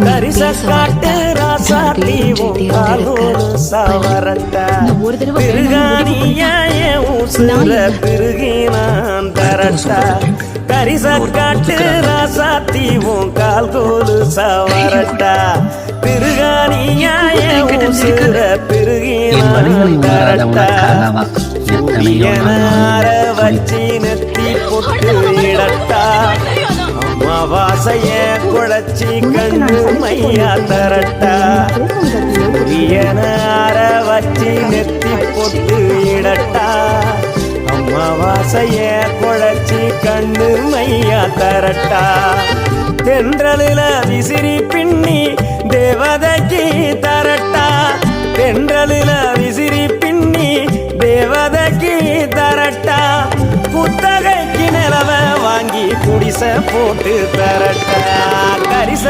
கரிச காட்டு ராசாத்தி உங்காலோடு சவரட்டா திருகாணியா ஊசுல திருகி நான் தரட்டா கரிச காட்டு ராசாத்தி உங்கால் கோலு சவரட்டா திருகாணியா ஊசுல திருகி நான் தரட்டா சூரியனார வச்சி நெத்தி பொட்டு இடட்டா அமாவாசைய குழச்சி கண்ணு மையா தரட்டா சூரியனார வச்சி நெத்தி பொட்டு இடட்டா அமாவாசைய குழச்சி கண்ணு மையா தரட்டா தென்றலில விசிறி பின்னி தேவதைக்கு தரட்டா தென்றலில விசிறி பின்னி தேவதைக்கு தரட்டா குத்தகைக்கு நிலவ வாங்கி குடிசை போட்டு தரட்டா கரிச